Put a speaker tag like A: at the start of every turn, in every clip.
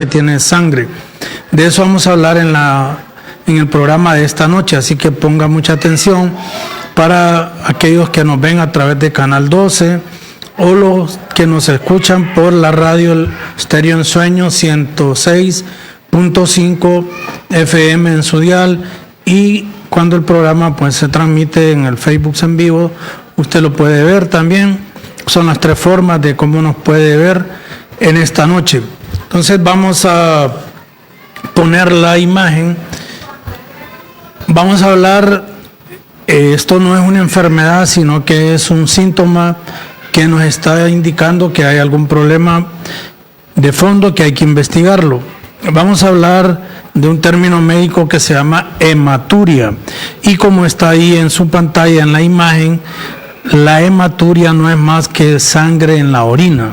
A: que tiene sangre. De eso vamos a hablar en el programa de esta noche, así que ponga mucha atención para aquellos que nos ven a través de Canal 12 o los que nos escuchan por la radio Estéreo Ensueño 106.5 FM en su dial, y cuando el programa pues se transmite en el Facebook en vivo, usted lo puede ver también. Son las tres formas de cómo nos puede ver en esta noche. Entonces vamos a poner la imagen. Vamos a hablar, esto no es una enfermedad, sino que es un síntoma que nos está indicando que hay algún problema de fondo que hay que investigarlo. Vamos a hablar de un término médico que se llama hematuria, y como está ahí en su pantalla en la imagen, la hematuria no es más que sangre en la orina.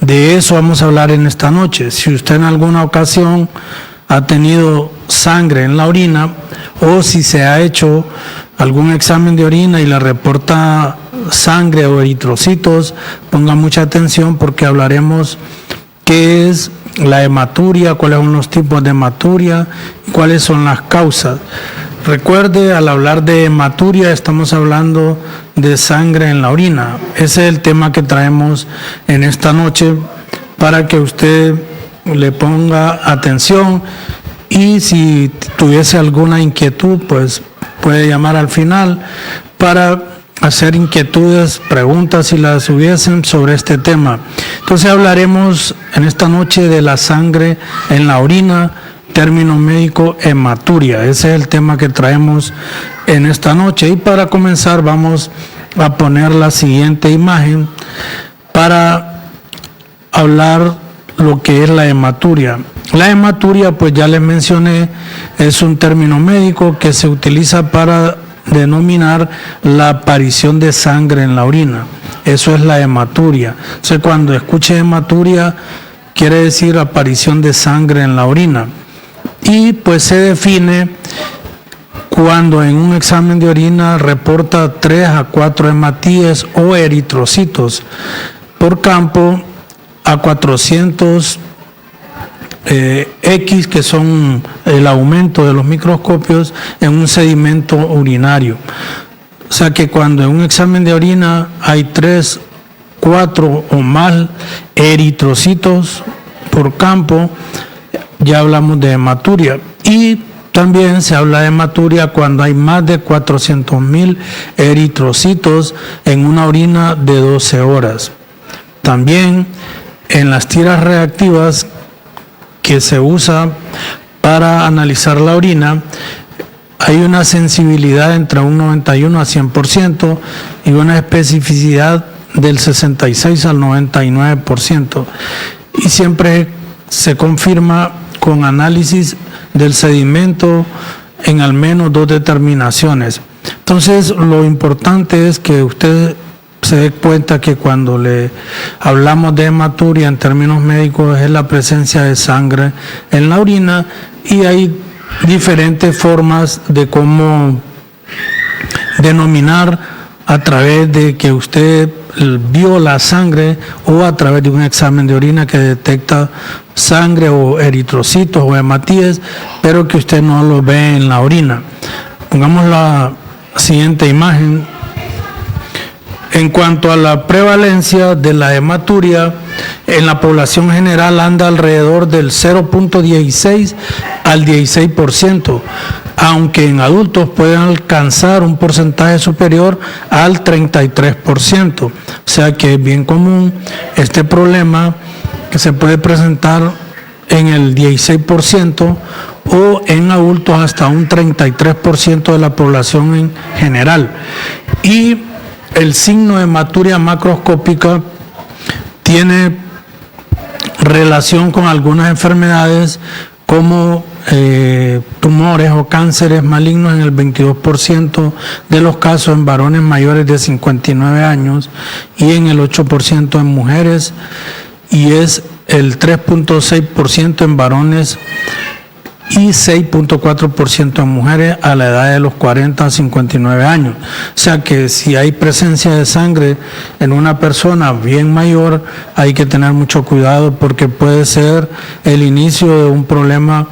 A: De eso vamos a hablar en esta noche. Si usted en alguna ocasión ha tenido sangre en la orina, o si se ha hecho algún examen de orina y le reporta sangre o eritrocitos, ponga mucha atención porque hablaremos qué es la hematuria, cuáles son los tipos de hematuria y cuáles son las causas. Recuerde, al hablar de hematuria estamos hablando de sangre en la orina. Ese es el tema que traemos en esta noche para que usted le ponga atención, y si tuviese alguna inquietud pues puede llamar al final para hacer inquietudes, preguntas si las hubiesen sobre este tema. Entonces hablaremos en esta noche de la sangre en la orina, término médico hematuria. Ese es el tema que traemos en esta noche, y para comenzar vamos a poner la siguiente imagen para hablar lo que es la hematuria. La hematuria, pues ya les mencioné, es un término médico que se utiliza para denominar la aparición de sangre en la orina. Eso es la hematuria. O sea, cuando escuche hematuria quiere decir aparición de sangre en la orina. Y pues se define cuando en un examen de orina reporta 3 a 4 hematíes o eritrocitos por campo a 400 X, que son el aumento de los microscopios en un sedimento urinario. O sea que cuando en un examen de orina hay 3, 4 o más eritrocitos por campo, ya hablamos de hematuria. Y también se habla de hematuria cuando hay más de 400,000 eritrocitos en una orina de 12 horas. También en las tiras reactivas que se usa para analizar la orina, hay una sensibilidad entre un 91 a 100% y una especificidad del 66 al 99%. Y siempre se confirma con análisis del sedimento en al menos 2 determinaciones. Entonces, lo importante es que usted se dé cuenta que cuando le hablamos de hematuria en términos médicos es la presencia de sangre en la orina, y hay diferentes formas de cómo denominar a través de que usted vio la sangre o a través de un examen de orina que detecta sangre o eritrocitos o hematíes, pero que usted no lo ve en la orina. Pongamos la siguiente imagen. En cuanto a la prevalencia de la hematuria, en la población general anda alrededor del 0.16 al 16%, aunque en adultos pueden alcanzar un porcentaje superior al 33%. O sea que es bien común este problema, que se puede presentar en el 16% o en adultos hasta un 33% de la población en general. Y el signo de hematuria macroscópica tiene relación con algunas enfermedades como tumores o cánceres malignos en el 22% de los casos en varones mayores de 59 años y en el 8% en mujeres, y es el 3.6% en varones y 6.4% en mujeres a la edad de los 40 a 59 años. O sea que si hay presencia de sangre en una persona bien mayor, hay que tener mucho cuidado porque puede ser el inicio de un problema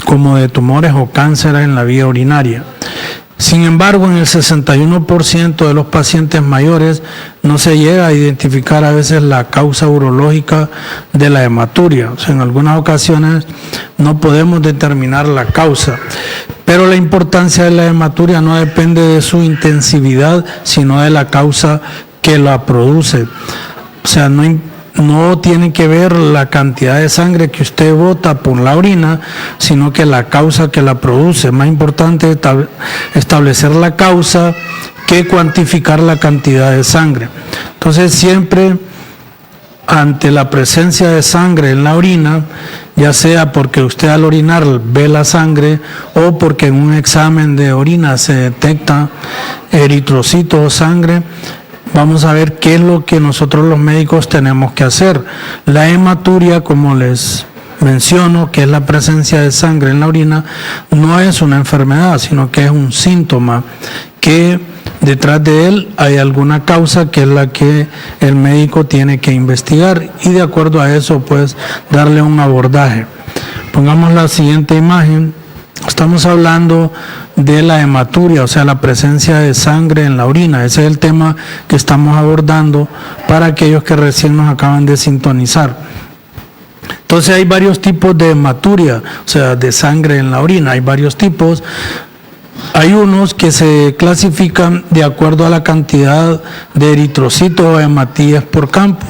A: como de tumores o cáncer en la vía urinaria. Sin embargo, en el 61% de los pacientes mayores no se llega a identificar a veces la causa urológica de la hematuria. O sea, en algunas ocasiones no podemos determinar la causa. Pero la importancia de la hematuria no depende de su intensividad, sino de la causa que la produce. O sea, no tiene que ver la cantidad de sangre que usted bota por la orina, sino que la causa que la produce. Es más importante establecer la causa que cuantificar la cantidad de sangre. Entonces, siempre ante la presencia de sangre en la orina, ya sea porque usted al orinar ve la sangre o porque en un examen de orina se detecta eritrocitos o sangre, vamos a ver qué es lo que nosotros los médicos tenemos que hacer. La hematuria, como les menciono, que es la presencia de sangre en la orina, no es una enfermedad, sino que es un síntoma que detrás de él hay alguna causa que es la que el médico tiene que investigar y de acuerdo a eso pues darle un abordaje. Pongamos la siguiente imagen. Estamos hablando de la hematuria, o sea, la presencia de sangre en la orina. Ese es el tema que estamos abordando para aquellos que recién nos acaban de sintonizar. Entonces hay varios tipos de hematuria, o sea, de sangre en la orina. Hay varios tipos. Hay unos que se clasifican de acuerdo a la cantidad de eritrocitos o hematíes por campo.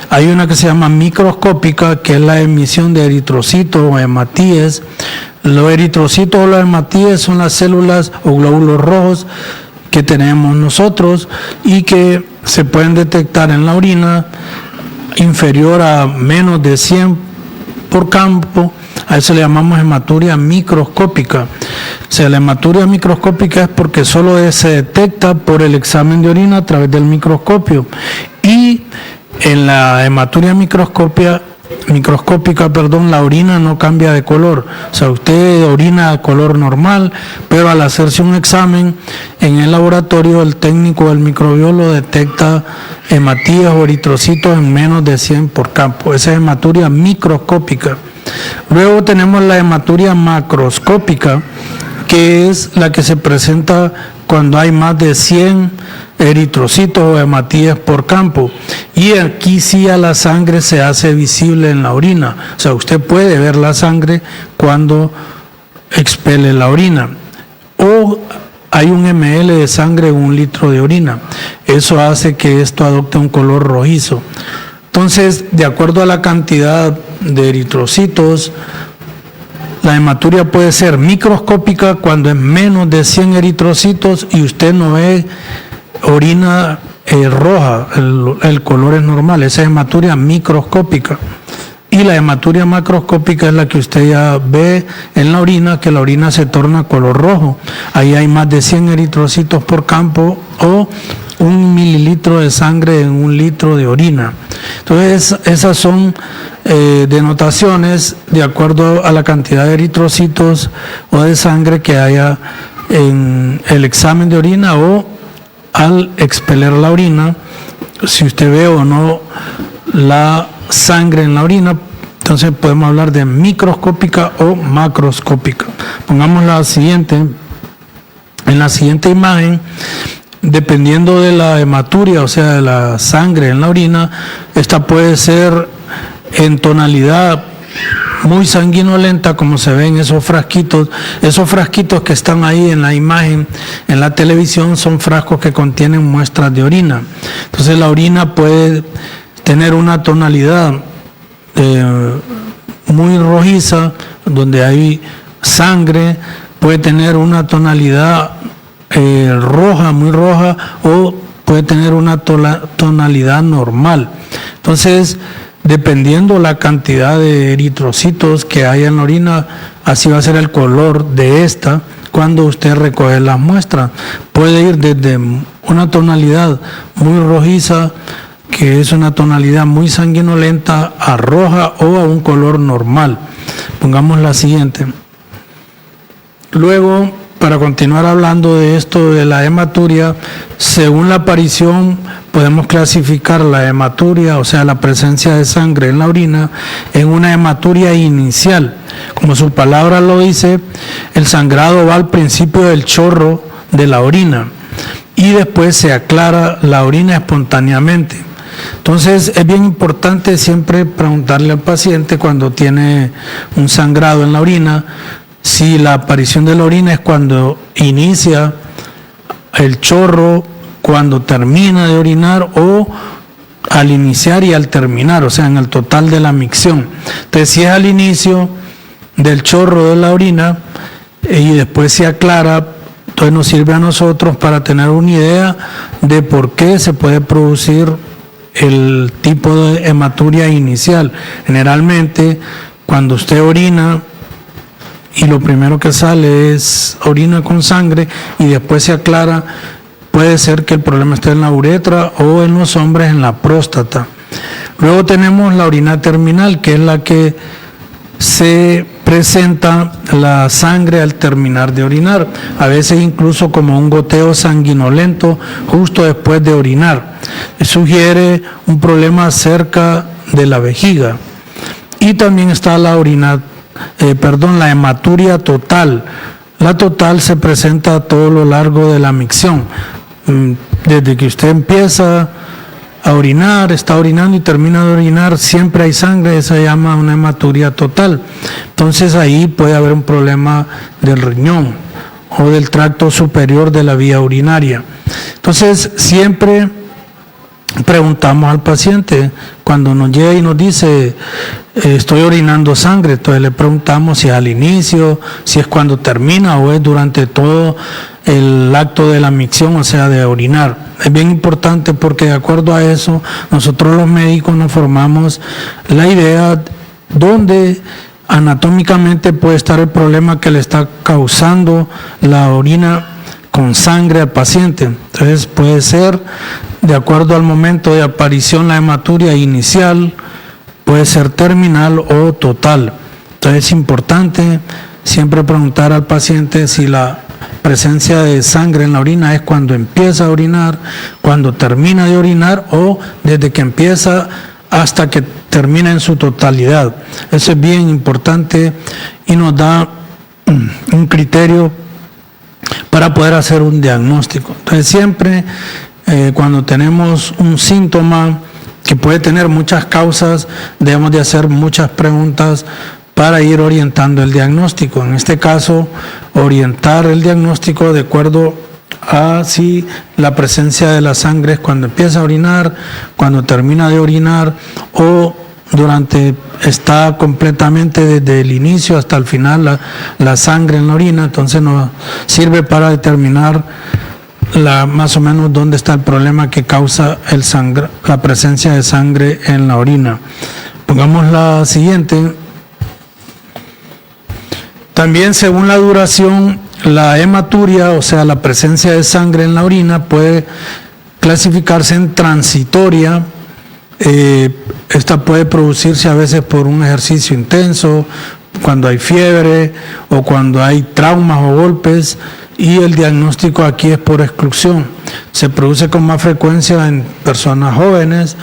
A: Hay una que se llama microscópica, que es la emisión de eritrocitos o hematíes. Los eritrocitos o los hematíes son las células o glóbulos rojos que tenemos nosotros y que se pueden detectar en la orina inferior a menos de 100 por campo. A eso le llamamos hematuria microscópica. O sea, la hematuria microscópica es porque solo se detecta por el examen de orina a través del microscopio. Y en la hematuria microscópica, la orina no cambia de color. O sea, usted orina de color normal, pero al hacerse un examen en el laboratorio, el técnico del microbiólogo detecta hematías o eritrocitos en menos de 100 por campo. Esa es hematuria microscópica. Luego tenemos la hematuria macroscópica, que es la que se presenta cuando hay más de 100 eritrocitos o hematías por campo. Y aquí sí a la sangre se hace visible en la orina. O sea, usted puede ver la sangre cuando expele la orina. O hay un ml de sangre en 1 litro de orina. Eso hace que esto adopte un color rojizo. Entonces, de acuerdo a la cantidad de eritrocitos, la hematuria puede ser microscópica cuando es menos de 100 eritrocitos y usted no ve orina roja, el color es normal. Esa es hematuria microscópica. Y la hematuria macroscópica es la que usted ya ve en la orina, que la orina se torna color rojo. Ahí hay más de 100 eritrocitos por campo o 1 mililitro de sangre en 1 litro de orina. Entonces, esas son denotaciones de acuerdo a la cantidad de eritrocitos o de sangre que haya en el examen de orina o al expeler la orina. Si usted ve o no la sangre en la orina, entonces podemos hablar de microscópica o macroscópica. Pongamos la siguiente. En la siguiente imagen, dependiendo de la hematuria, o sea, de la sangre en la orina, esta puede ser en tonalidad muy sanguinolenta, como se ven esos frasquitos. Esos frasquitos que están ahí en la imagen, en la televisión, son frascos que contienen muestras de orina. Entonces la orina puede tener una tonalidad muy rojiza, donde hay sangre, puede tener una tonalidad roja, muy roja, o puede tener una tonalidad normal. Entonces, dependiendo la cantidad de eritrocitos que hay en la orina, así va a ser el color de esta cuando usted recoge las muestras. Puede ir desde una tonalidad muy rojiza que es una tonalidad muy sanguinolenta, a roja o a un color normal. Pongamos la siguiente. Luego, para continuar hablando de esto de la hematuria, según la aparición podemos clasificar la hematuria, o sea, la presencia de sangre en la orina, en una hematuria inicial. Como su palabra lo dice, el sangrado va al principio del chorro de la orina y después se aclara la orina espontáneamente. Entonces es bien importante siempre preguntarle al paciente cuando tiene un sangrado en la orina, si la aparición de la orina es cuando inicia el chorro, cuando termina de orinar o al iniciar y al terminar, o sea, en el total de la micción. Entonces, si es al inicio del chorro de la orina y después se aclara, entonces nos sirve a nosotros para tener una idea de por qué se puede producir el tipo de hematuria inicial. Generalmente, cuando usted orina y lo primero que sale es orina con sangre y después se aclara, puede ser que el problema esté en la uretra o en los hombres en la próstata. Luego tenemos la orina terminal, que es la que se presenta la sangre al terminar de orinar, a veces incluso como un goteo sanguinolento justo después de orinar. Sugiere un problema cerca de la vejiga. Y también está la la hematuria total. La total se presenta a todo lo largo de la micción. Desde que usted empieza a orinar, está orinando y termina de orinar, siempre hay sangre, se llama una hematuria total. Entonces ahí puede haber un problema del riñón o del tracto superior de la vía urinaria. Entonces siempre preguntamos al paciente, cuando nos llega y nos dice estoy orinando sangre, entonces le preguntamos si es al inicio, si es cuando termina o es durante todo el acto de la micción, o sea, de orinar. Es bien importante porque de acuerdo a eso, nosotros los médicos nos formamos la idea dónde anatómicamente puede estar el problema que le está causando la orina con sangre al paciente. Entonces puede ser, de acuerdo al momento de aparición, la hematuria inicial, puede ser terminal o total. Entonces es importante siempre preguntar al paciente si la presencia de sangre en la orina es cuando empieza a orinar, cuando termina de orinar o desde que empieza hasta que termina en su totalidad. Eso es bien importante y nos da un criterio para poder hacer un diagnóstico. Entonces siempre cuando tenemos un síntoma que puede tener muchas causas, debemos de hacer muchas preguntas para ir orientando el diagnóstico. En este caso, orientar el diagnóstico de acuerdo a si la presencia de la sangre es cuando empieza a orinar, cuando termina de orinar o está completamente desde el inicio hasta el final la sangre en la orina. Entonces nos sirve para determinar más o menos dónde está el problema que causa la presencia de sangre en la orina. Pongamos la siguiente. También según la duración, la hematuria, o sea, la presencia de sangre en la orina, puede clasificarse en transitoria. Esta puede producirse a veces por un ejercicio intenso, cuando hay fiebre o cuando hay traumas o golpes, y el diagnóstico aquí es por exclusión. Se produce con más frecuencia en personas jóvenes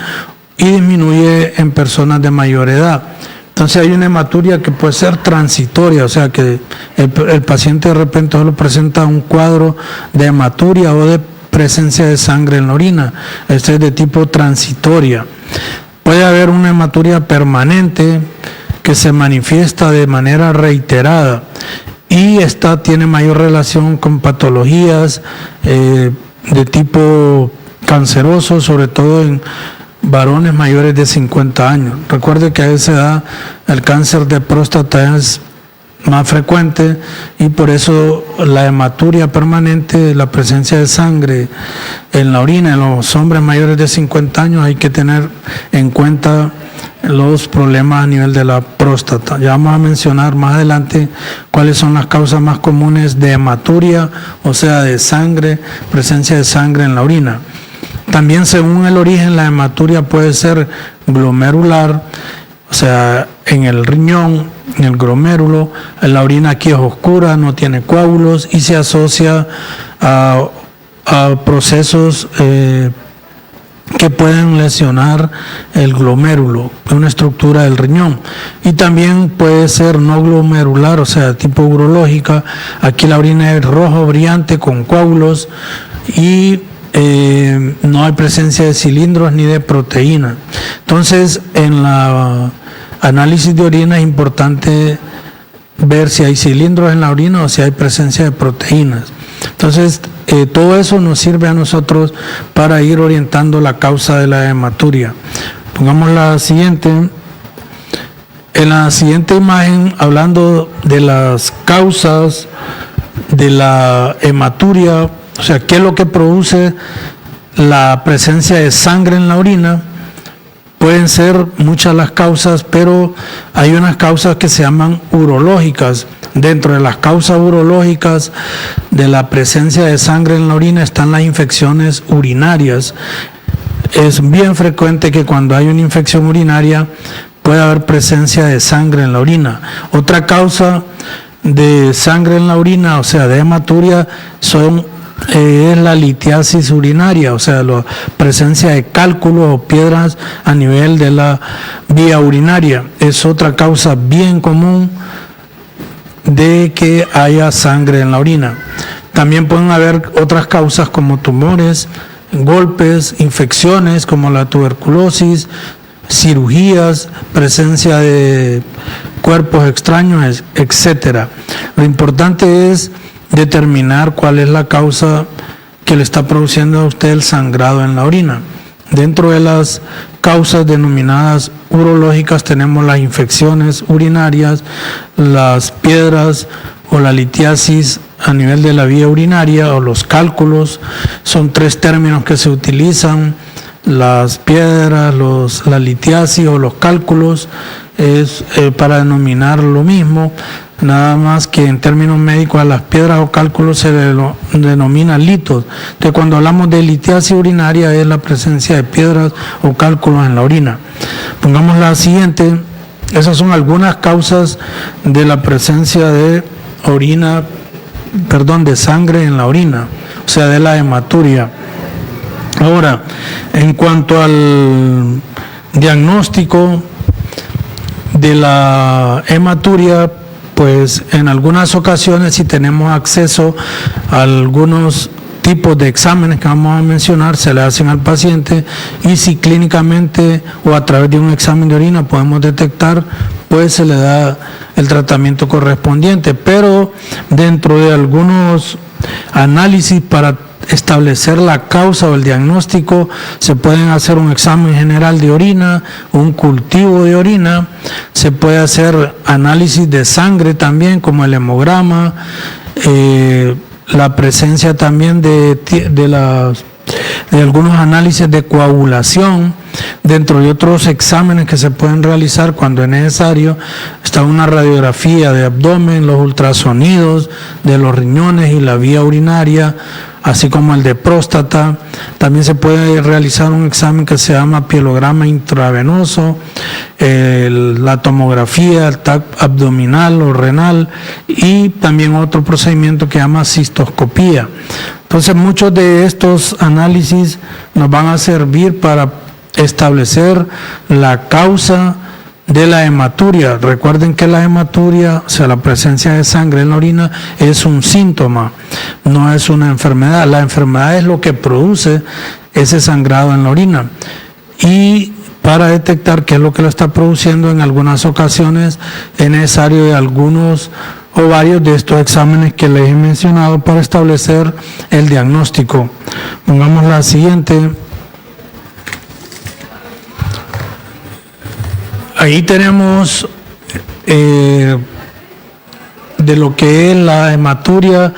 A: y disminuye en personas de mayor edad. Entonces hay una hematuria que puede ser transitoria, o sea que el paciente de repente solo presenta un cuadro de hematuria o de presencia de sangre en la orina. Este es de tipo transitoria. Puede haber una hematuria permanente que se manifiesta de manera reiterada y esta tiene mayor relación con patologías de tipo canceroso, sobre todo en varones mayores de 50 años. Recuerde que a esa edad el cáncer de próstata es más frecuente y por eso la hematuria permanente, la presencia de sangre en la orina en los hombres mayores de 50 años, hay que tener en cuenta los problemas a nivel de la próstata. Ya vamos a mencionar más adelante cuáles son las causas más comunes de hematuria, o sea, de sangre, presencia de sangre en la orina. También según el origen, la hematuria puede ser glomerular, o sea, en el riñón, en el glomérulo. La orina aquí es oscura, no tiene coágulos y se asocia a procesos que pueden lesionar el glomérulo, una estructura del riñón. Y también puede ser no glomerular, o sea, tipo urológica. Aquí la orina es rojo brillante con coágulos y no hay presencia de cilindros ni de proteína. Entonces, en la análisis de orina es importante ver si hay cilindros en la orina o si hay presencia de proteínas. Entonces, todo eso nos sirve a nosotros para ir orientando la causa de la hematuria. Pongamos la siguiente. En la siguiente imagen, hablando de las causas de la hematuria, o sea, qué es lo que produce la presencia de sangre en la orina. Pueden ser muchas las causas, pero hay unas causas que se llaman urológicas. Dentro de las causas urológicas de la presencia de sangre en la orina están las infecciones urinarias. Es bien frecuente que cuando hay una infección urinaria pueda haber presencia de sangre en la orina. Otra causa de sangre en la orina, o sea, de hematuria, es la litiasis urinaria, o sea, la presencia de cálculos o piedras a nivel de la vía urinaria. Es otra causa bien común de que haya sangre en la orina. También pueden haber otras causas como tumores, golpes, infecciones como la tuberculosis, cirugías, presencia de cuerpos extraños, etcétera. Lo importante es determinar cuál es la causa que le está produciendo a usted el sangrado en la orina. Dentro de las causas denominadas urológicas tenemos las infecciones urinarias, las piedras o la litiasis a nivel de la vía urinaria o los cálculos. Son tres términos que se utilizan. Las piedras, la litiasis o los cálculos es para denominar lo mismo, nada más que en términos médicos a las piedras o cálculos se denomina litos. Entonces, cuando hablamos de litiasis urinaria es la presencia de piedras o cálculos en la orina. Pongamos la siguiente. Esas son algunas causas de la presencia de de sangre en la orina, o sea, de la hematuria. Ahora, en cuanto al diagnóstico de la hematuria, pues en algunas ocasiones, si tenemos acceso a algunos tipos de exámenes que vamos a mencionar, se le hacen al paciente, y si clínicamente o a través de un examen de orina podemos detectar, pues se le da el tratamiento correspondiente. Pero dentro de algunos análisis para establecer la causa o el diagnóstico, se pueden hacer un examen general de orina, un cultivo de orina, se puede hacer análisis de sangre también, como el hemograma, la presencia también de algunos análisis de coagulación, dentro de otros exámenes que se pueden realizar cuando es necesario. Está una radiografía de abdomen, los ultrasonidos de los riñones y la vía urinaria, así como el de próstata. También se puede realizar un examen que se llama pielograma intravenoso, la tomografía, el TAC abdominal o renal, y también otro procedimiento que se llama cistoscopía. Entonces, muchos de estos análisis nos van a servir para establecer la causa de la hematuria. Recuerden que la hematuria, o sea, la presencia de sangre en la orina, es un síntoma, no es una enfermedad. La enfermedad es lo que produce ese sangrado en la orina. Y para detectar qué es lo que lo está produciendo, en algunas ocasiones es necesario de algunos o varios de estos exámenes que les he mencionado para establecer el diagnóstico. Pongamos la siguiente. Ahí tenemos de lo que es la hematuria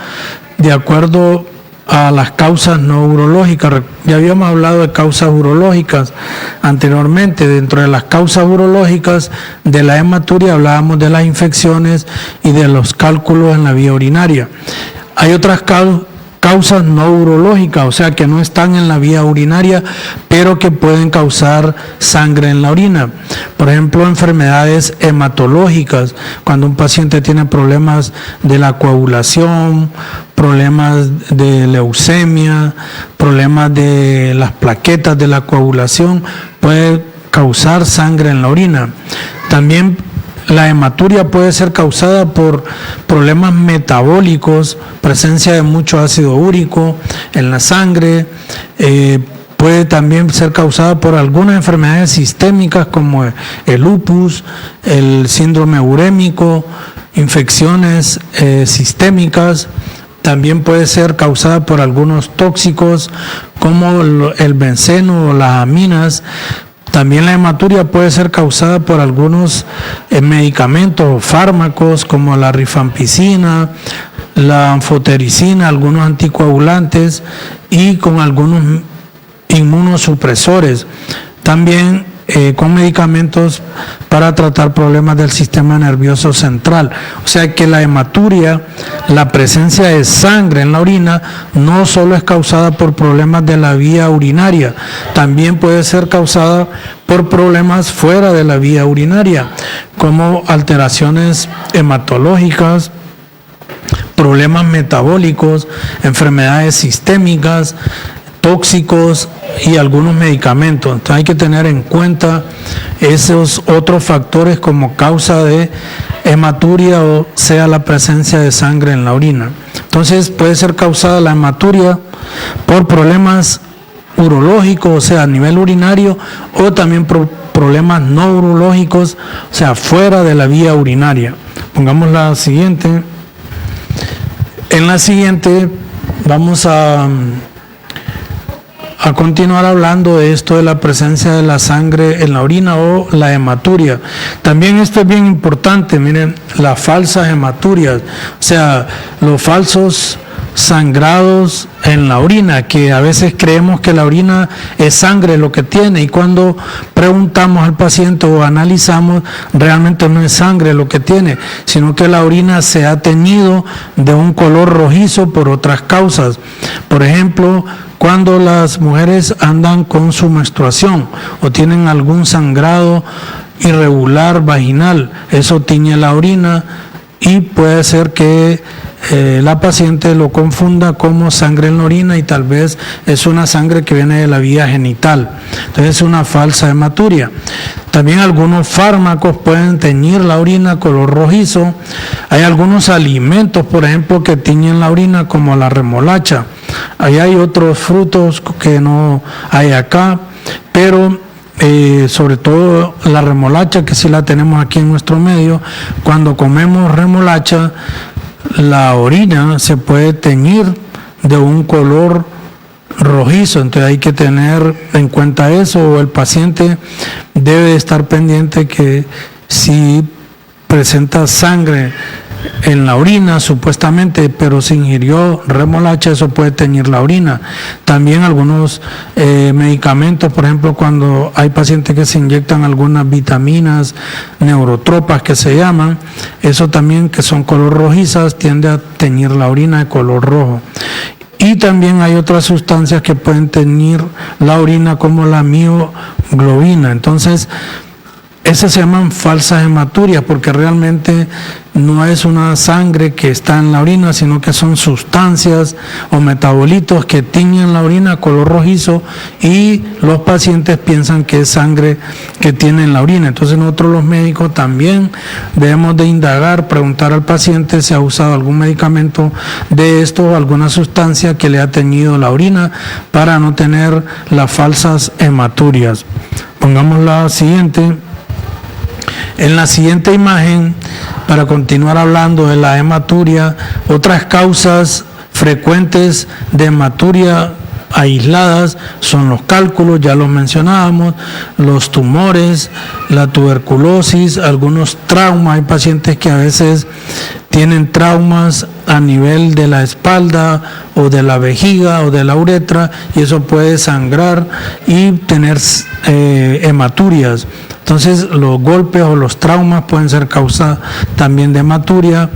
A: de acuerdo a las causas no urológicas. Ya habíamos hablado de causas urológicas anteriormente. Dentro de las causas urológicas de la hematuria hablábamos de las infecciones y de los cálculos en la vía urinaria. Hay otras causas no urológicas, o sea que no están en la vía urinaria, pero que pueden causar sangre en la orina. Por ejemplo, enfermedades hematológicas, cuando un paciente tiene problemas de la coagulación, problemas de leucemia, problemas de las plaquetas de la coagulación, puede causar sangre en la orina. También la hematuria puede ser causada por problemas metabólicos, presencia de mucho ácido úrico en la sangre, puede también ser causada por algunas enfermedades sistémicas como el lupus, el síndrome urémico, infecciones sistémicas. También puede ser causada por algunos tóxicos como el benceno o las aminas. También la hematuria puede ser causada por algunos medicamentos o fármacos como la rifampicina, la anfotericina, algunos anticoagulantes y con algunos inmunosupresores. También con medicamentos para tratar problemas del sistema nervioso central. O sea que la hematuria, la presencia de sangre en la orina, no solo es causada por problemas de la vía urinaria, también puede ser causada por problemas fuera de la vía urinaria, como alteraciones hematológicas, problemas metabólicos, enfermedades sistémicas, tóxicos y algunos medicamentos. Entonces hay que tener en cuenta esos otros factores como causa de hematuria, o sea la presencia de sangre en la orina. Entonces puede ser causada la hematuria por problemas urológicos, o sea a nivel urinario, o también por problemas no urológicos, o sea fuera de la vía urinaria. Pongamos la siguiente. En la siguiente vamos a continuar hablando de esto de la presencia de la sangre en la orina o la hematuria. También esto es bien importante, miren, las falsas hematurias, o sea, los falsos sangrados en la orina, que a veces creemos que la orina es sangre lo que tiene, y cuando preguntamos al paciente o analizamos, realmente no es sangre lo que tiene, sino que la orina se ha teñido de un color rojizo por otras causas. Por ejemplo, cuando las mujeres andan con su menstruación o tienen algún sangrado irregular vaginal, eso tiñe la orina y puede ser que la paciente lo confunda como sangre en la orina y tal vez es una sangre que viene de la vía genital. Entonces es una falsa hematuria. También algunos fármacos pueden teñir la orina color rojizo. Hay algunos alimentos, por ejemplo, que tiñen la orina, como la remolacha. Ahí hay otros frutos que no hay acá, pero sobre todo la remolacha, que sí la tenemos aquí en nuestro medio. Cuando comemos remolacha, la orina se puede teñir de un color rojizo, entonces hay que tener en cuenta eso, o el paciente debe estar pendiente que si presenta sangre en la orina supuestamente, pero se ingirió remolacha, eso puede teñir la orina. También algunos medicamentos, por ejemplo, cuando hay pacientes que se inyectan algunas vitaminas neurotropas que se llaman, eso también, que son color rojizas, tiende a teñir la orina de color rojo. Y también hay otras sustancias que pueden teñir la orina, como la mioglobina. Entonces, esas se llaman falsas hematurias porque realmente no es una sangre que está en la orina, sino que son sustancias o metabolitos que tiñen la orina color rojizo y los pacientes piensan que es sangre que tiene en la orina. Entonces nosotros los médicos también debemos de indagar, preguntar al paciente si ha usado algún medicamento de esto o alguna sustancia que le ha teñido la orina para no tener las falsas hematurias. Pongamos la siguiente. En la siguiente imagen, para continuar hablando de la hematuria, otras causas frecuentes de hematuria aisladas son los cálculos, ya los mencionábamos, los tumores, la tuberculosis, algunos traumas. Hay pacientes que a veces tienen traumas a nivel de la espalda o de la vejiga o de la uretra, y eso puede sangrar y tener hematurias. Entonces los golpes o los traumas pueden ser causa también de hematuria.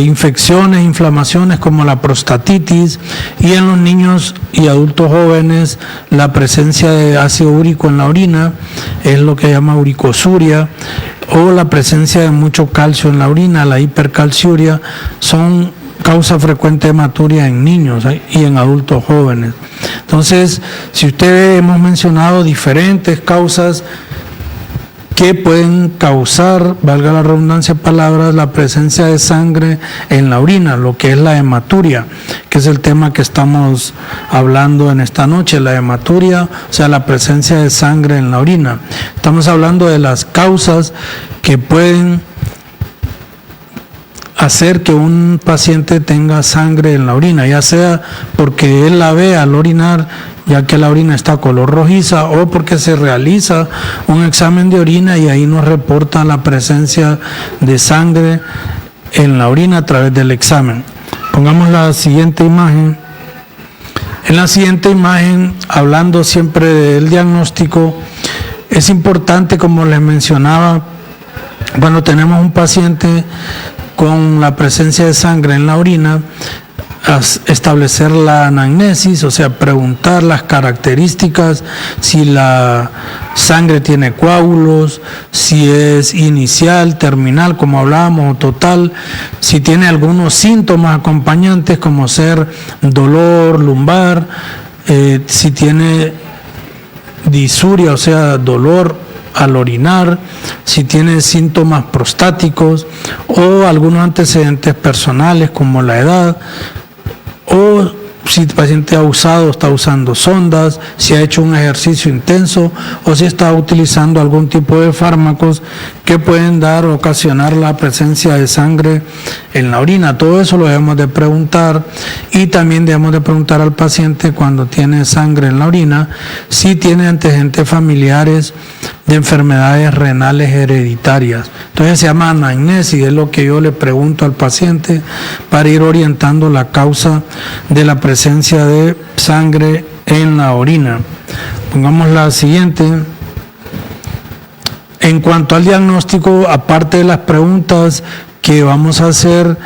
A: infecciones, inflamaciones como la prostatitis, y en los niños y adultos jóvenes la presencia de ácido úrico en la orina es lo que se llama uricosuria, o la presencia de mucho calcio en la orina, la hipercalciuria, son causa frecuente de hematuria en niños y en adultos jóvenes. Entonces, si ustedes hemos mencionado diferentes causas que pueden causar, valga la redundancia de palabras, la presencia de sangre en la orina, lo que es la hematuria, que es el tema que estamos hablando en esta noche, la hematuria, o sea, la presencia de sangre en la orina. Estamos hablando de las causas que pueden hacer que un paciente tenga sangre en la orina, ya sea porque él la ve al orinar, ya que la orina está color rojiza, o porque se realiza un examen de orina y ahí nos reporta la presencia de sangre en la orina a través del examen. Pongamos la siguiente imagen. En la siguiente imagen, hablando siempre del diagnóstico, es importante, como les mencionaba, cuando tenemos un paciente con la presencia de sangre en la orina, establecer la anamnesis, o sea, preguntar las características, si la sangre tiene coágulos, si es inicial, terminal, como hablábamos, o total, si tiene algunos síntomas acompañantes como ser dolor lumbar, si tiene disuria, o sea, dolor al orinar, si tiene síntomas prostáticos o algunos antecedentes personales como la edad, o si el paciente está usando sondas, si ha hecho un ejercicio intenso o si está utilizando algún tipo de fármacos que pueden ocasionar la presencia de sangre en la orina. Todo eso lo debemos de preguntar, y también debemos de preguntar al paciente cuando tiene sangre en la orina si tiene antecedentes familiares de enfermedades renales hereditarias. Entonces se llama anamnesis, es lo que yo le pregunto al paciente para ir orientando la causa de la presencia de sangre en la orina. Pongamos la siguiente. En cuanto al diagnóstico, aparte de las preguntas que vamos a hacer,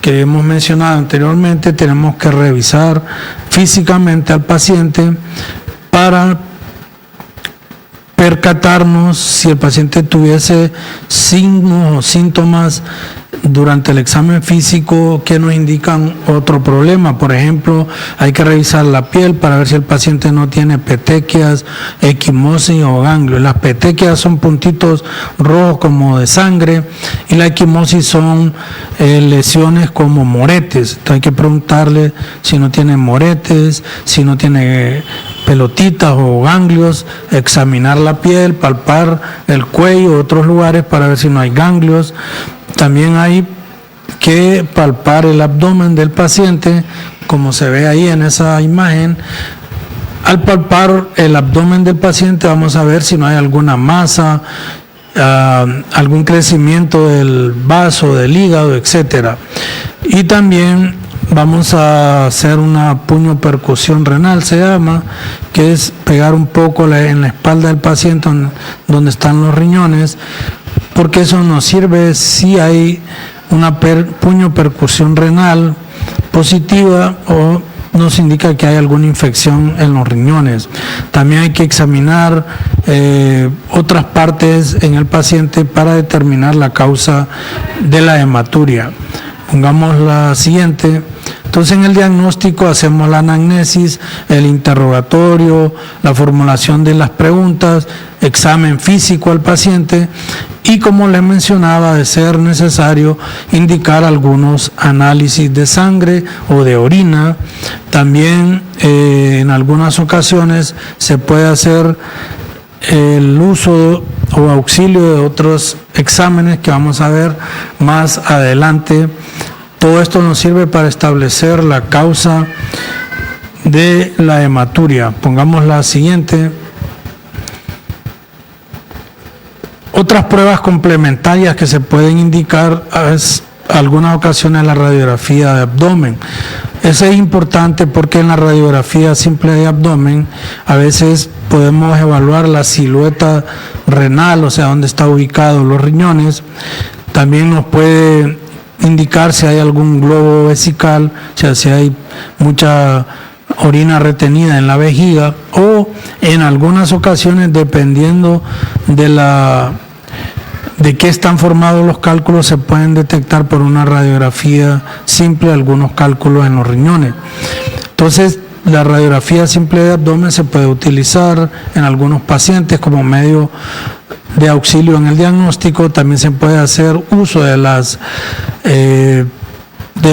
A: que hemos mencionado anteriormente, tenemos que revisar físicamente al paciente para percatarnos si el paciente tuviese signos o síntomas durante el examen físico que nos indican otro problema. Por ejemplo, hay que revisar la piel para ver si el paciente no tiene petequias, equimosis o ganglios. Las petequias son puntitos rojos como de sangre, y la equimosis son lesiones como moretes. Entonces hay que preguntarle si no tiene moretes, si no tiene pelotitas o ganglios, examinar la piel, palpar el cuello, otros lugares para ver si no hay ganglios. También hay que palpar el abdomen del paciente, como se ve ahí en esa imagen. Al palpar el abdomen del paciente vamos a ver si no hay alguna masa, algún crecimiento del vaso, del hígado, etcétera. Y también vamos a hacer una puño-percusión renal, se llama, que es pegar un poco en la espalda del paciente donde están los riñones, porque eso nos sirve si hay una puño-percusión renal positiva o nos indica que hay alguna infección en los riñones. También hay que examinar otras partes en el paciente para determinar la causa de la hematuria. Pongamos la siguiente. Entonces, en el diagnóstico hacemos la anamnesis, el interrogatorio, la formulación de las preguntas, examen físico al paciente y, como les mencionaba, de ser necesario, indicar algunos análisis de sangre o de orina. También en algunas ocasiones se puede hacer el uso o auxilio de otros exámenes que vamos a ver más adelante. Todo esto nos sirve para establecer la causa de la hematuria. Pongamos la siguiente. Otras pruebas complementarias que se pueden indicar es algunas ocasiones la radiografía de abdomen. Eso es importante porque en la radiografía simple de abdomen a veces podemos evaluar la silueta renal, o sea, dónde están ubicados los riñones. También nos puede indicar si hay algún globo vesical, o sea, si hay mucha orina retenida en la vejiga, o en algunas ocasiones, dependiendo de qué están formados los cálculos, se pueden detectar por una radiografía simple algunos cálculos en los riñones. Entonces, la radiografía simple de abdomen se puede utilizar en algunos pacientes como medio de auxilio en el diagnóstico. También se puede hacer uso de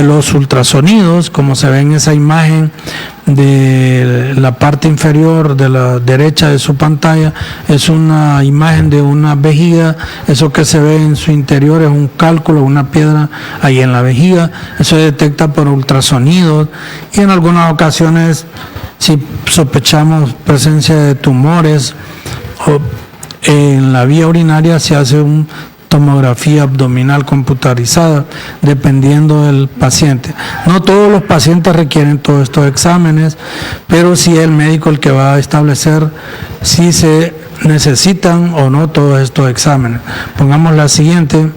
A: los ultrasonidos, como se ve en esa imagen de la parte inferior de la derecha de su pantalla. Es una imagen de una vejiga. Eso que se ve en su interior es un cálculo, una piedra ahí en la vejiga. Eso se detecta por ultrasonidos, y en algunas ocasiones, si sospechamos presencia de tumores o en la vía urinaria, se hace una tomografía abdominal computarizada, dependiendo del paciente. No todos los pacientes requieren todos estos exámenes, pero sí el médico el que va a establecer si se necesitan o no todos estos exámenes. Pongamos la siguiente.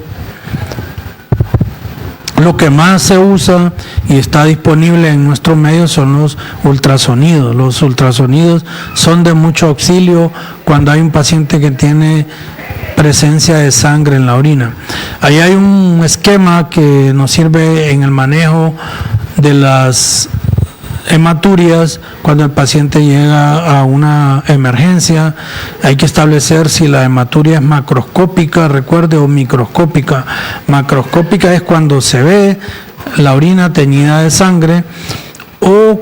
A: Lo que más se usa y está disponible en nuestros medios son los ultrasonidos. Los ultrasonidos son de mucho auxilio cuando hay un paciente que tiene presencia de sangre en la orina. Ahí hay un esquema que nos sirve en el manejo de las hematurias. Cuando el paciente llega a una emergencia, hay que establecer si la hematuria es macroscópica, recuerde, o microscópica. Macroscópica es cuando se ve la orina teñida de sangre, o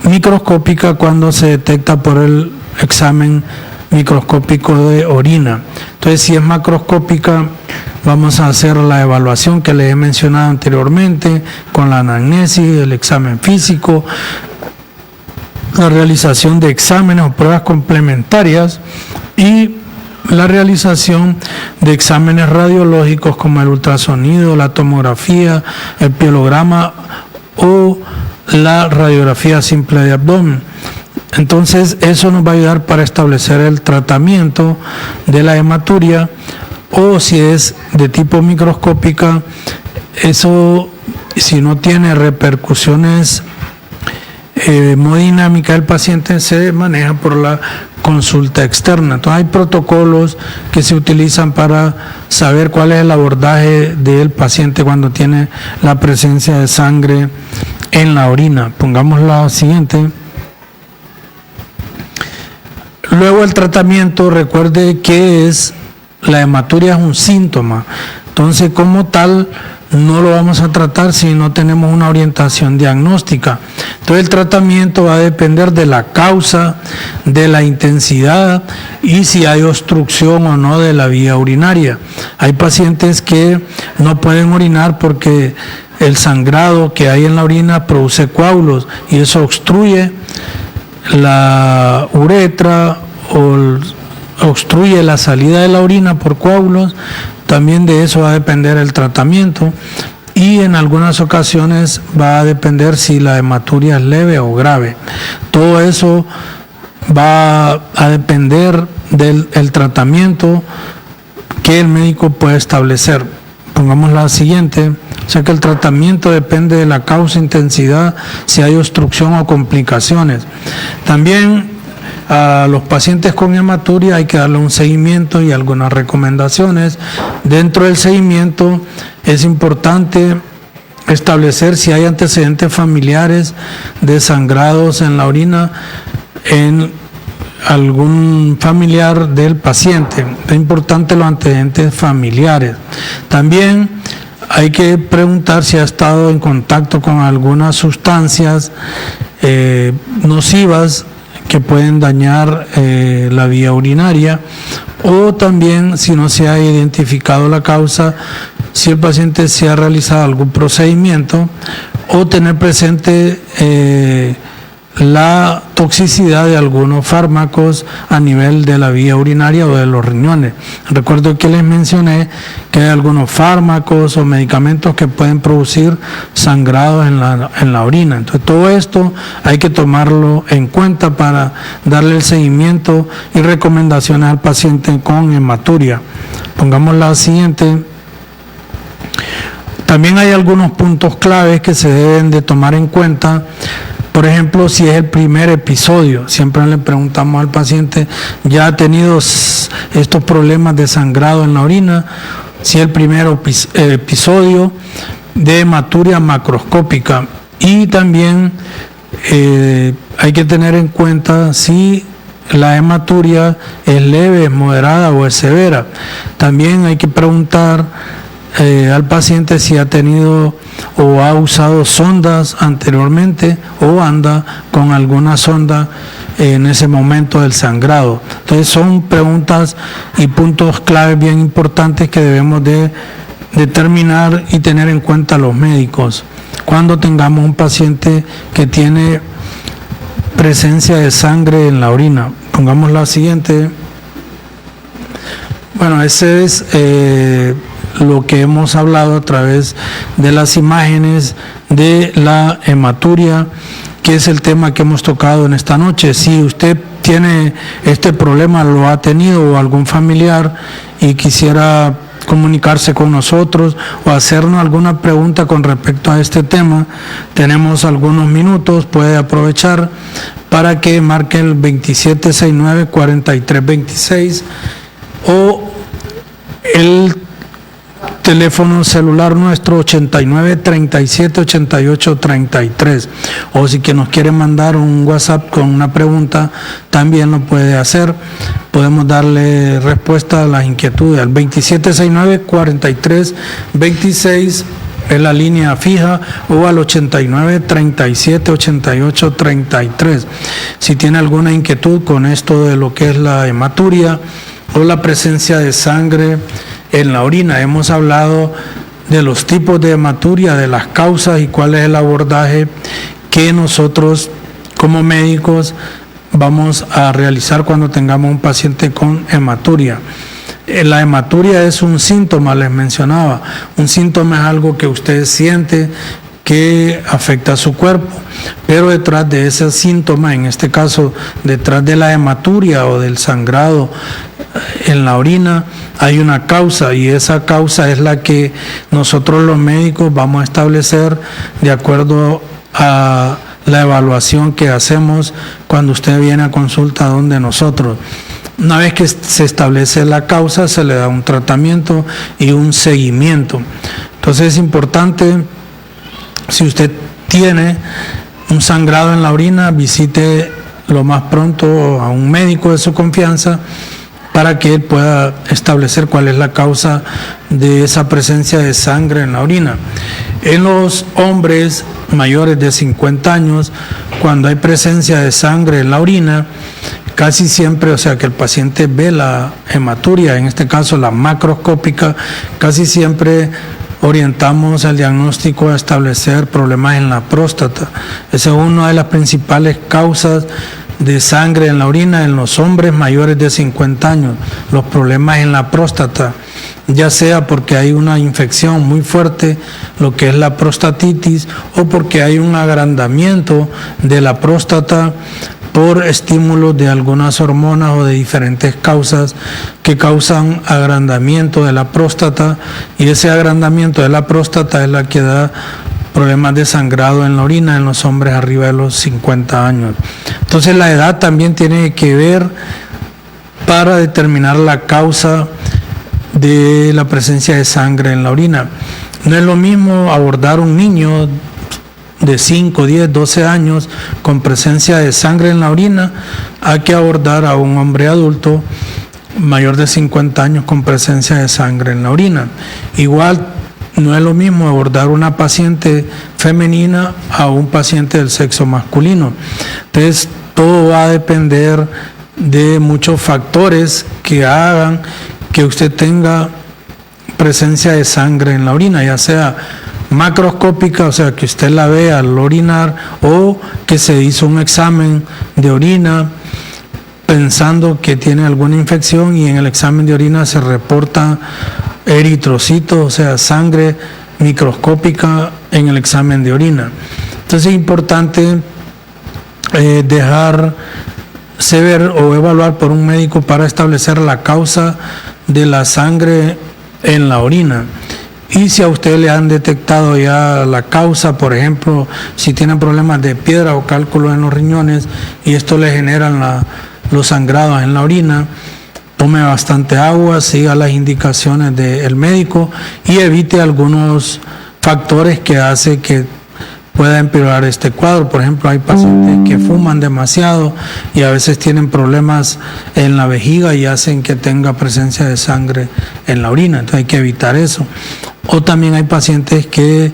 A: microscópica cuando se detecta por el examen microscópico de orina. Entonces, si es macroscópica, vamos a hacer la evaluación que les he mencionado anteriormente, con la anamnesis, el examen físico, la realización de exámenes o pruebas complementarias, y la realización de exámenes radiológicos como el ultrasonido, la tomografía, el pielograma o la radiografía simple de abdomen. Entonces, eso nos va a ayudar para establecer el tratamiento de la hematuria, o si es de tipo microscópica, eso, si no tiene repercusiones hemodinámicas del paciente, se maneja por la consulta externa. Entonces, hay protocolos que se utilizan para saber cuál es el abordaje del paciente cuando tiene la presencia de sangre en la orina. Pongamos la siguiente. Luego, el tratamiento, recuerde que la hematuria es un síntoma. Entonces, como tal, no lo vamos a tratar si no tenemos una orientación diagnóstica. Entonces, el tratamiento va a depender de la causa, de la intensidad y si hay obstrucción o no de la vía urinaria. Hay pacientes que no pueden orinar porque el sangrado que hay en la orina produce coágulos, y eso obstruye la uretra o obstruye la salida de la orina por coágulos. También de eso va a depender el tratamiento, y en algunas ocasiones va a depender si la hematuria es leve o grave. Todo eso va a depender del tratamiento que el médico puede establecer. Pongamos la siguiente. O sea que el tratamiento depende de la causa, intensidad, si hay obstrucción o complicaciones. También a los pacientes con hematuria hay que darle un seguimiento y algunas recomendaciones. Dentro del seguimiento es importante establecer si hay antecedentes familiares de sangrados en la orina en algún familiar del paciente. Es importante los antecedentes familiares. También hay que preguntar si ha estado en contacto con algunas sustancias nocivas que pueden dañar la vía urinaria, o también, si no se ha identificado la causa, si el paciente se ha realizado algún procedimiento, o tener presente la toxicidad de algunos fármacos a nivel de la vía urinaria o de los riñones. Recuerdo que les mencioné que hay algunos fármacos o medicamentos que pueden producir sangrados en la orina. Entonces, todo esto hay que tomarlo en cuenta para darle el seguimiento y recomendaciones al paciente con hematuria. Pongamos la siguiente. También hay algunos puntos claves que se deben de tomar en cuenta. Por ejemplo, si es el primer episodio, siempre le preguntamos al paciente, ¿ya ha tenido estos problemas de sangrado en la orina? Si es el primer episodio de hematuria macroscópica. Y también hay que tener en cuenta si la hematuria es leve, es moderada o es severa. También hay que preguntar al paciente si ha tenido o ha usado sondas anteriormente o anda con alguna sonda en ese momento del sangrado. Entonces son preguntas y puntos claves bien importantes que debemos de determinar y tener en cuenta los médicos cuando tengamos un paciente que tiene presencia de sangre en la orina. Pongamos la siguiente. Bueno, ese es lo que hemos hablado a través de las imágenes de la hematuria, que es el tema que hemos tocado en esta noche. Si usted tiene este problema, lo ha tenido o algún familiar y quisiera comunicarse con nosotros o hacernos alguna pregunta con respecto a este tema, tenemos algunos minutos, puede aprovechar para que marque el 2769-4326 o el teléfono celular nuestro 8937-8833, o si que nos quiere mandar un WhatsApp con una pregunta también lo puede hacer, podemos darle respuesta a las inquietudes al 2769-4326 es la línea fija, o al 8937-8833 si tiene alguna inquietud con esto de lo que es la hematuria o la presencia de sangre en la orina. Hemos hablado de los tipos de hematuria, de las causas y cuál es el abordaje que nosotros como médicos vamos a realizar cuando tengamos un paciente con hematuria. La hematuria es un síntoma, les mencionaba. Un síntoma es algo que usted siente que afecta a su cuerpo, pero detrás de ese síntoma, en este caso detrás de la hematuria o del sangrado en la orina, hay una causa, y esa causa es la que nosotros los médicos vamos a establecer de acuerdo a la evaluación que hacemos cuando usted viene a consulta donde nosotros. Una vez que se establece la causa, se le da un tratamiento y un seguimiento. Entonces es importante, si usted tiene un sangrado en la orina, visite lo más pronto a un médico de su confianza para que él pueda establecer cuál es la causa de esa presencia de sangre en la orina. En los hombres mayores de 50 años, cuando hay presencia de sangre en la orina, casi siempre, o sea que el paciente ve la hematuria, en este caso la macroscópica, casi siempre orientamos el diagnóstico a establecer problemas en la próstata. Esa es una de las principales causas de sangre en la orina en los hombres mayores de 50 años, los problemas en la próstata, ya sea porque hay una infección muy fuerte, lo que es la prostatitis, o porque hay un agrandamiento de la próstata por estímulos de algunas hormonas o de diferentes causas que causan agrandamiento de la próstata, y ese agrandamiento de la próstata es la que da problemas de sangrado en la orina en los hombres arriba de los 50 años. Entonces la edad también tiene que ver para determinar la causa de la presencia de sangre en la orina. No es lo mismo abordar un niño de 5, 10, 12 años con presencia de sangre en la orina a que abordar a un hombre adulto mayor de 50 años con presencia de sangre en la orina. Igual no es lo mismo abordar una paciente femenina a un paciente del sexo masculino. Entonces todo va a depender de muchos factores que hagan que usted tenga presencia de sangre en la orina, ya sea macroscópica, o sea que usted la ve al orinar, o que se hizo un examen de orina pensando que tiene alguna infección y en el examen de orina se reporta eritrocitos, o sea sangre microscópica en el examen de orina. Entonces es importante dejarse ver o evaluar por un médico para establecer la causa de la sangre en la orina. Y si a usted le han detectado ya la causa, por ejemplo, si tiene problemas de piedra o cálculos en los riñones y esto le generan los sangrados en la orina, tome bastante agua, siga las indicaciones del médico y evite algunos factores que hacen que pueda empeorar este cuadro. Por ejemplo, hay pacientes que fuman demasiado y a veces tienen problemas en la vejiga y hacen que tenga presencia de sangre en la orina, entonces hay que evitar eso. O también hay pacientes que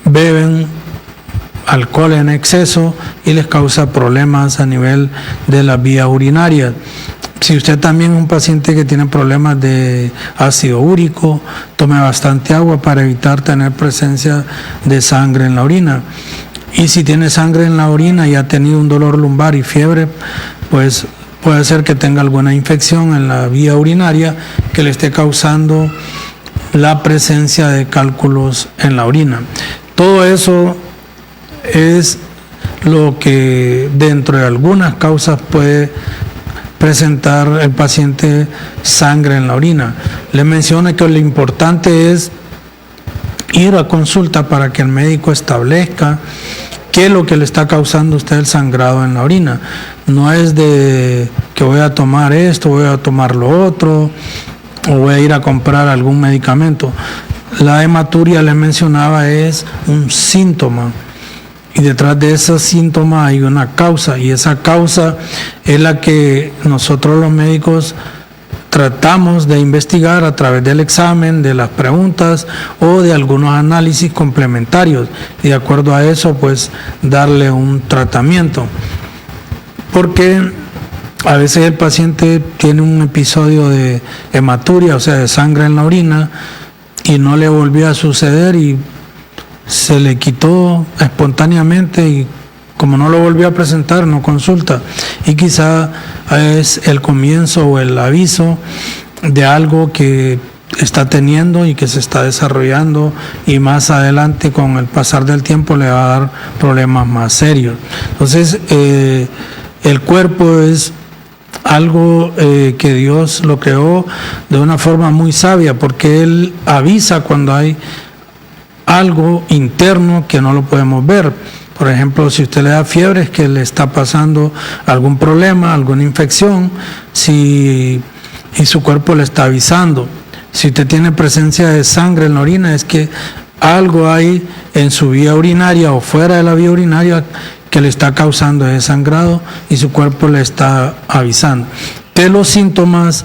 A: beben alcohol en exceso y les causa problemas a nivel de las vías urinarias. Si usted también es un paciente que tiene problemas de ácido úrico, tome bastante agua para evitar tener presencia de sangre en la orina. Y si tiene sangre en la orina y ha tenido un dolor lumbar y fiebre, pues puede ser que tenga alguna infección en la vía urinaria que le esté causando la presencia de cálculos en la orina. Todo eso es lo que dentro de algunas causas puede presentar el paciente sangre en la orina. Le menciono que lo importante es ir a consulta para que el médico establezca qué es lo que le está causando a usted el sangrado en la orina. No es de que voy a tomar esto, voy a tomar lo otro, o voy a ir a comprar algún medicamento. La hematuria, les mencionaba, es un síntoma. Y detrás de ese síntoma hay una causa, y esa causa es la que nosotros los médicos tratamos de investigar a través del examen, de las preguntas o de algunos análisis complementarios. Y de acuerdo a eso, pues darle un tratamiento. Porque a veces el paciente tiene un episodio de hematuria, o sea, de sangre en la orina, y no le volvió a suceder y se le quitó espontáneamente y como no lo volvió a presentar, no consulta. Y quizá es el comienzo o el aviso de algo que está teniendo y que se está desarrollando y más adelante con el pasar del tiempo le va a dar problemas más serios. Entonces, el cuerpo es algo que Dios lo creó de una forma muy sabia, porque Él avisa cuando hay algo interno que no lo podemos ver. Por ejemplo, si usted le da fiebre es que le está pasando algún problema, alguna infección, y su cuerpo le está avisando. Si usted tiene presencia de sangre en la orina es que algo hay en su vía urinaria o fuera de la vía urinaria que le está causando ese sangrado y su cuerpo le está avisando. Que los síntomas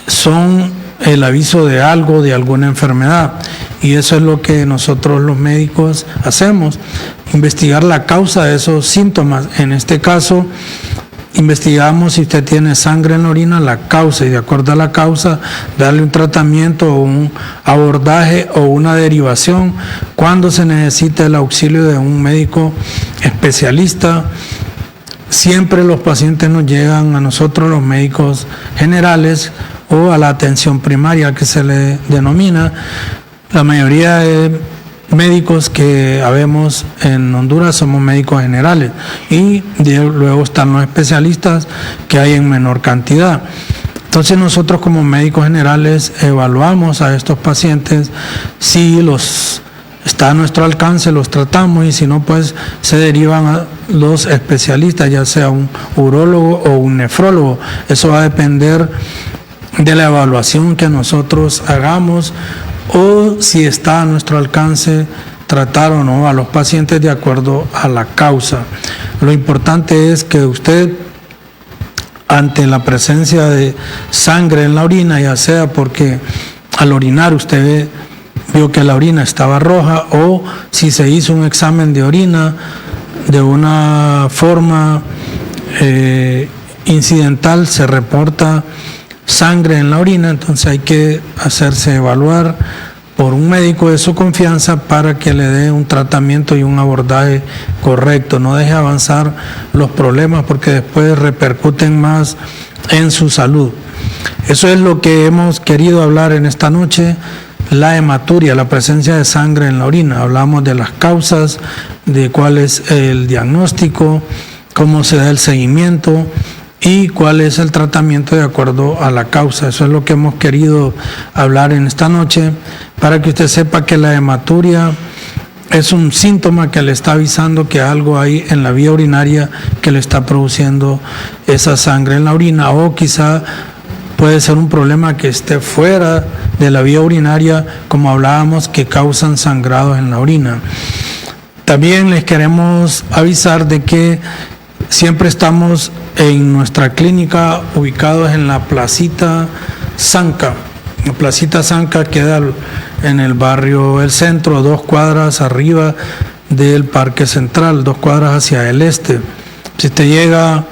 A: son el aviso de algo, de alguna enfermedad, y eso es lo que nosotros los médicos hacemos, investigar la causa de esos síntomas. En este caso, investigamos si usted tiene sangre en la orina, la causa, y de acuerdo a la causa, darle un tratamiento o un abordaje o una derivación cuando se necesita el auxilio de un médico especialista. Siempre los pacientes nos llegan a nosotros, los médicos generales, o a la atención primaria que se le denomina. La mayoría de médicos que habemos en Honduras somos médicos generales y luego están los especialistas que hay en menor cantidad. Entonces nosotros como médicos generales evaluamos a estos pacientes, si está a nuestro alcance los tratamos y si no pues se derivan a los especialistas, ya sea un urólogo o un nefrólogo. Eso va a depender de la evaluación que nosotros hagamos o si está a nuestro alcance tratar o no a los pacientes de acuerdo a la causa. Lo importante es que usted, ante la presencia de sangre en la orina, ya sea porque al orinar usted vio que la orina estaba roja o si se hizo un examen de orina de una forma incidental, se reporta sangre en la orina, entonces hay que hacerse evaluar por un médico de su confianza para que le dé un tratamiento y un abordaje correcto. No deje avanzar los problemas porque después repercuten más en su salud. Eso es lo que hemos querido hablar en esta noche. La hematuria, la presencia de sangre en la orina. Hablamos de las causas, de cuál es el diagnóstico, cómo se da el seguimiento y cuál es el tratamiento de acuerdo a la causa. Eso es lo que hemos querido hablar en esta noche, para que usted sepa que la hematuria es un síntoma que le está avisando que algo hay en la vía urinaria que le está produciendo esa sangre en la orina, o quizá puede ser un problema que esté fuera de la vía urinaria, como hablábamos, que causan sangrados en la orina. También les queremos avisar de que siempre estamos en nuestra clínica ubicados en la Placita Zanca. La Placita Zanca queda en el barrio El Centro, 2 cuadras arriba del Parque Central, 2 cuadras hacia el este. Si usted llega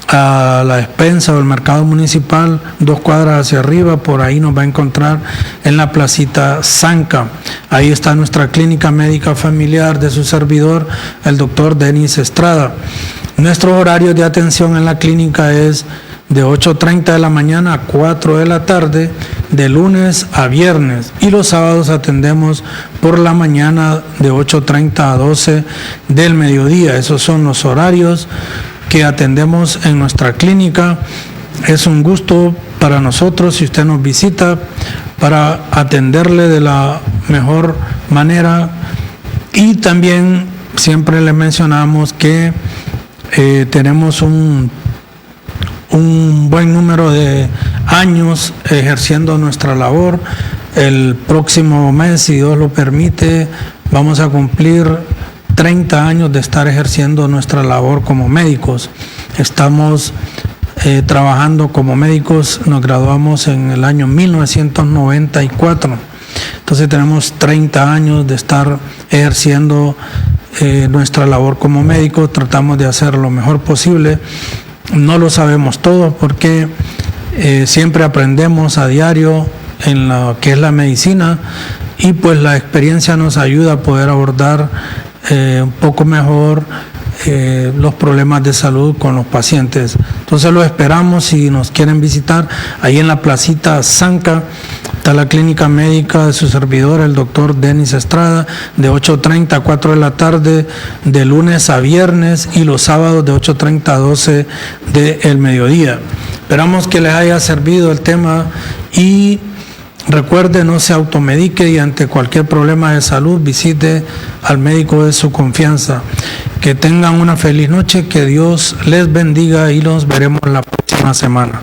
A: a la despensa o el mercado municipal, 2 cuadras hacia arriba, por ahí nos va a encontrar en la Placita Zanca. Ahí está nuestra clínica médica familiar de su servidor, el doctor Denis Estrada. Nuestros horarios de atención en la clínica es de 8:30 de la mañana a 4 de la tarde, de lunes a viernes, y los sábados atendemos por la mañana de 8:30 a 12 del mediodía. Esos son los horarios que atendemos en nuestra clínica. Es un gusto para nosotros, si usted nos visita, para atenderle de la mejor manera. Y también siempre le mencionamos que tenemos un buen número de años ejerciendo nuestra labor. El próximo mes, si Dios lo permite, vamos a cumplir 30 años de estar ejerciendo nuestra labor como médicos. Estamos trabajando como médicos, nos graduamos en el año 1994. Entonces tenemos 30 años de estar ejerciendo nuestra labor como médicos. Tratamos de hacer lo mejor posible. No lo sabemos todo porque siempre aprendemos a diario en lo que es la medicina, y pues la experiencia nos ayuda a poder abordar un poco mejor los problemas de salud con los pacientes. Entonces los esperamos si nos quieren visitar. Ahí en la Placita Zanca está la clínica médica de su servidor, el doctor Denis Estrada, de 8:30 a 4 de la tarde, de lunes a viernes, y los sábados de 8:30 a 12 del mediodía. Esperamos que les haya servido el tema, y recuerde, no se automedique, y ante cualquier problema de salud visite al médico de su confianza. Que tengan una feliz noche, que Dios les bendiga, y nos veremos la próxima semana.